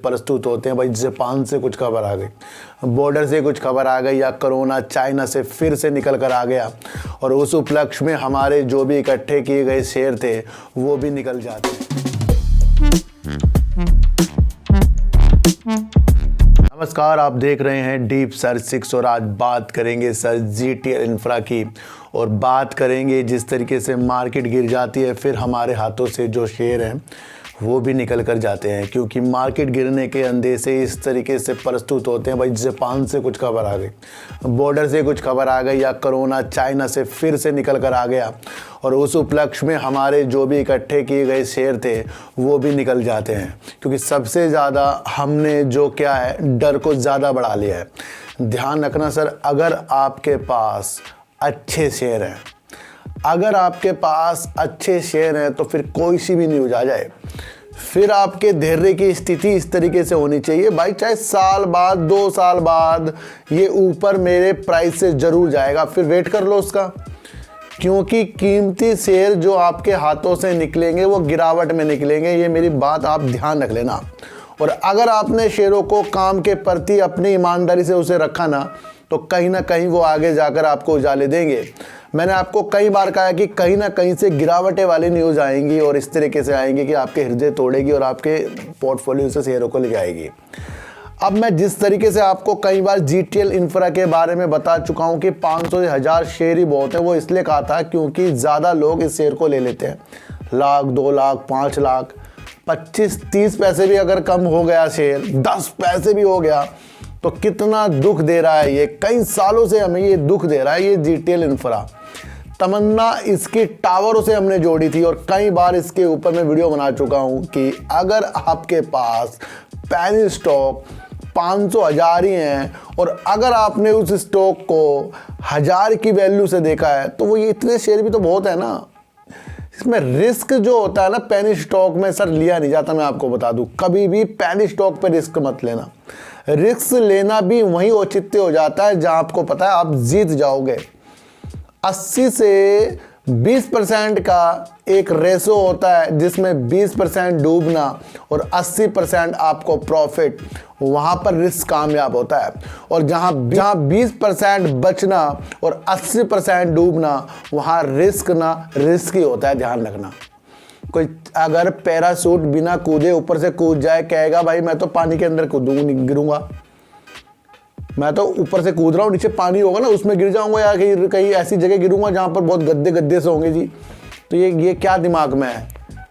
प्रस्तुत होते हैं। भाई जापान से कुछ खबर आ गई, बॉर्डर से कुछ खबर आ गई, या कोरोना चाइना से फिर से निकल कर आ गया, और उस उपलक्ष्य में हमारे जो भी इकट्ठे किए गए शेयर थे वो भी निकल जाते हैं। नमस्कार, आप देख रहे हैं डीप सर्च 6 और आज बात करेंगे सर जीटीएल इंफ्रा की, और बात करेंगे जिस तरीके से मार्केट गिर जाती है फिर हमारे हाथों से जो शेयर हैं वो भी निकल कर जाते हैं, क्योंकि मार्केट गिरने के अंदेशे इस तरीके से प्रस्तुत होते हैं। भाई जापान से कुछ खबर आ गई, बॉर्डर से कुछ खबर आ गई, या कोरोना चाइना से फिर से निकल कर आ गया, और उस उपलक्ष्य में हमारे जो भी इकट्ठे किए गए शेयर थे वो भी निकल जाते हैं, क्योंकि सबसे ज़्यादा हमने जो क्या है डर को ज़्यादा बढ़ा लिया है। ध्यान रखना सर, अगर आपके पास अच्छे शेयर हैं, अगर आपके पास अच्छे शेयर हैं तो फिर कोई सी भी न्यूज़ आ जाए, फिर आपके धैर्य की स्थिति इस तरीके से होनी चाहिए भाई, चाहे साल बाद 2 साल बाद ये ऊपर मेरे प्राइस से ज़रूर जाएगा, फिर वेट कर लो उसका, क्योंकि कीमती शेयर जो आपके हाथों से निकलेंगे वो गिरावट में निकलेंगे। ये मेरी बात आप ध्यान रख लेना। और अगर आपने शेयरों को काम के प्रति अपनी ईमानदारी से उसे रखा ना, तो कहीं ना कहीं वो आगे जाकर आपको उजाले देंगे। मैंने आपको कई बार कहा है कि कहीं ना कहीं से गिरावटें वाली न्यूज़ आएंगी, और इस तरीके से आएंगी कि आपके हृदय तोड़ेगी और आपके पोर्टफोलियो से शेयरों को ले जाएगी। अब मैं जिस तरीके से आपको कई बार जीटीएल इंफ्रा के बारे में बता चुका हूं कि 500 से 1000 शेयर ही बहुत है, वो इसलिए कहा था क्योंकि ज़्यादा लोग इस शेयर को ले लेते हैं। लाख, 2 लाख, 5 लाख, 25-30 पैसे भी अगर कम हो गया शेयर, 10 पैसे भी हो गया, तो कितना दुख दे रहा है ये। कई सालों से हमें ये दुख दे रहा है ये जीटीएल इंफ्रा। तमन्ना इसकी टावरों से हमने जोड़ी थी, और कई बार इसके ऊपर मैं वीडियो बना चुका हूं कि अगर आपके पास पेनी स्टॉक 500-1000 ही हैं, और अगर आपने उस स्टॉक को 1000 की वैल्यू से देखा है, तो वो ये इतने शेयर भी तो बहुत है ना। इसमें रिस्क जो होता है ना पेनी स्टॉक में सर लिया नहीं जाता। मैं आपको बता दूं, कभी भी पेनी स्टॉक पे रिस्क मत लेना। रिस्क लेना भी वहीं औचित्य हो जाता है जहां आपको पता है आप जीत जाओगे। 80 से 20% का एक रेशो होता है जिसमें 20% डूबना और 80% आपको प्रॉफिट, वहाँ पर रिस्क कामयाब होता है। और जहाँ 20% बचना और 80% डूबना, वहाँ रिस्क ही होता है। ध्यान रखना, कोई अगर पैराशूट बिना कूदे ऊपर से कूद जाए, कहेगा भाई मैं तो पानी के अंदर गिरूंगा, मैं तो ऊपर से कूद रहा हूँ, नीचे पानी होगा ना उसमें गिर जाऊंगा, या कहीं ऐसी जगह गिरूंगा जहाँ पर बहुत गद्दे से होंगे जी। तो ये क्या दिमाग में है?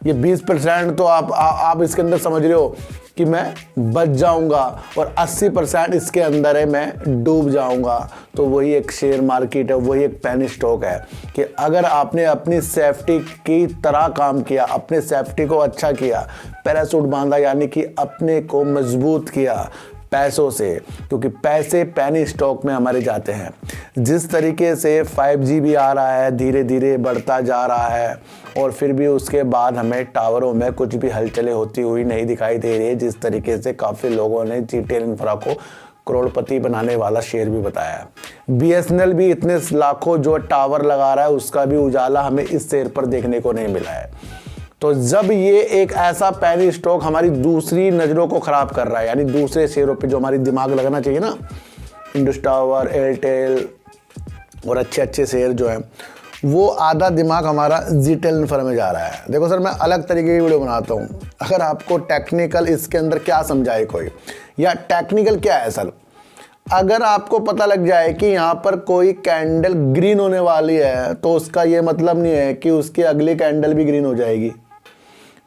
ये 20% तो आप इसके अंदर समझ रहे हो कि मैं बच जाऊंगा, और 80% इसके अंदर है मैं डूब जाऊंगा। तो वही एक शेयर मार्केट है, वही एक पेनी स्टॉक है कि अगर आपने अपनी सेफ्टी की तरह काम किया, अपने सेफ्टी को अच्छा किया, पैराशूट बांधा, यानी कि अपने को मजबूत किया पैसों से, क्योंकि पैसे पेनी स्टॉक में हमारे जाते हैं। जिस तरीके से 5G भी आ रहा है, धीरे धीरे बढ़ता जा रहा है, और फिर भी उसके बाद हमें टावरों में कुछ भी हलचलें होती हुई नहीं दिखाई दे रही है। जिस तरीके से काफ़ी लोगों ने जीटीएल इंफ्रा को करोड़पति बनाने वाला शेयर भी बताया है। BSNL भी इतने लाखों जो टावर लगा रहा है, उसका भी उजाला हमें इस शेयर पर देखने को नहीं मिला है। तो जब ये एक ऐसा पेनी स्टॉक हमारी दूसरी नज़रों को ख़राब कर रहा है, यानी दूसरे शेयरों पे जो हमारी दिमाग लगाना चाहिए ना, इंडस टावर, एयरटेल और अच्छे शेयर जो हैं, वो आधा दिमाग हमारा जीटीएल इंफ्रा में जा रहा है। देखो सर, मैं अलग तरीके की वीडियो बनाता हूँ। अगर आपको टेक्निकल इसके अंदर क्या समझाए कोई, या टेक्निकल क्या है सर, अगर आपको पता लग जाए कि यहाँ पर कोई कैंडल ग्रीन होने वाली है, तो उसका ये मतलब नहीं है कि उसकी अगली कैंडल भी ग्रीन हो जाएगी।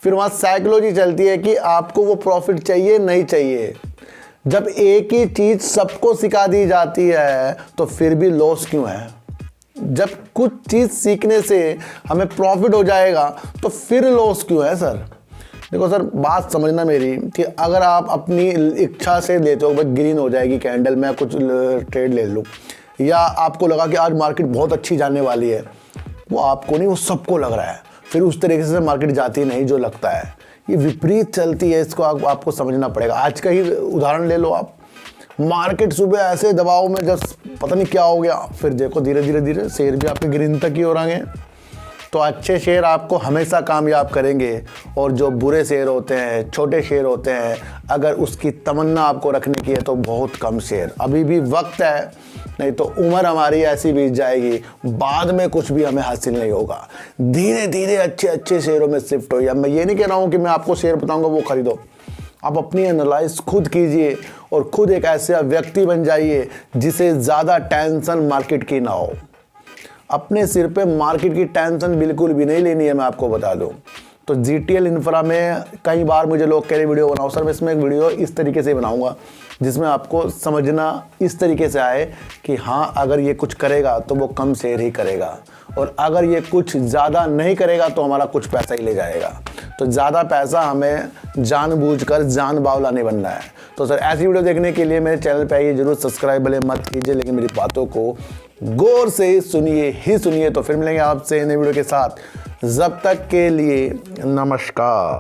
फिर वहाँ साइकोलॉजी चलती है कि आपको वो प्रॉफिट चाहिए नहीं चाहिए। जब एक ही चीज़ सबको सिखा दी जाती है तो फिर भी लॉस क्यों है? जब कुछ चीज़ सीखने से हमें प्रॉफिट हो जाएगा तो फिर लॉस क्यों है सर? देखो सर, बात समझना मेरी कि अगर आप अपनी इच्छा से लेते हो भाई ग्रीन हो जाएगी कैंडल, मैं कुछ ट्रेड ले लूँ, या आपको लगा कि आज मार्केट बहुत अच्छी जाने वाली है, वो आपको नहीं, वो सबको लग रहा है, फिर उस तरीके से मार्केट जाती नहीं जो लगता है। ये विपरीत चलती है, इसको आपको समझना पड़ेगा। आज का ही उदाहरण ले लो आप, मार्केट सुबह ऐसे दबाव में जब पता नहीं क्या हो गया, फिर देखो धीरे धीरे शेयर भी आपके ग्रीन तक ही हो रहे हैं। तो अच्छे शेयर आपको हमेशा कामयाब करेंगे, और जो बुरे शेयर होते हैं, छोटे शेयर होते हैं, अगर उसकी तमन्ना आपको रखने की है तो बहुत कम शेयर। अभी भी वक्त है, नहीं तो उम्र हमारी ऐसी बीत जाएगी, बाद में कुछ भी हमें हासिल नहीं होगा। धीरे धीरे अच्छे अच्छे शेयरों में शिफ्ट होइए। मैं ये नहीं कह रहा हूँ कि मैं आपको शेयर बताऊँगा वो खरीदो, आप अपनी एनालाइज खुद कीजिए और खुद एक ऐसा व्यक्ति बन जाइए जिसे ज़्यादा टेंशन मार्केट की ना हो। अपने सिर पे मार्केट की टेंशन बिल्कुल भी नहीं लेनी है, मैं आपको बता दूं। तो जीटीएल इंफ्रा में कई बार मुझे लोग कह रहे वीडियो बनाओ सर, मैं इसमें एक वीडियो इस तरीके से बनाऊंगा जिसमें आपको समझना इस तरीके से आए कि हाँ, अगर ये कुछ करेगा तो वो कम शेयर ही करेगा, और अगर ये कुछ ज़्यादा नहीं करेगा तो हमारा कुछ पैसा ही ले जाएगा। तो ज़्यादा पैसा हमें जानबूझकर जान बावला नहीं बनना है। तो सर ऐसी वीडियो देखने के लिए मेरे चैनल पे आइए, जरूर सब्सक्राइब भले मत कीजिए, लेकिन मेरी बातों को गौर से सुनिए ही सुनिए। तो फिर मिलेंगे आपसे नई वीडियो के साथ, जब तक के लिए नमस्कार।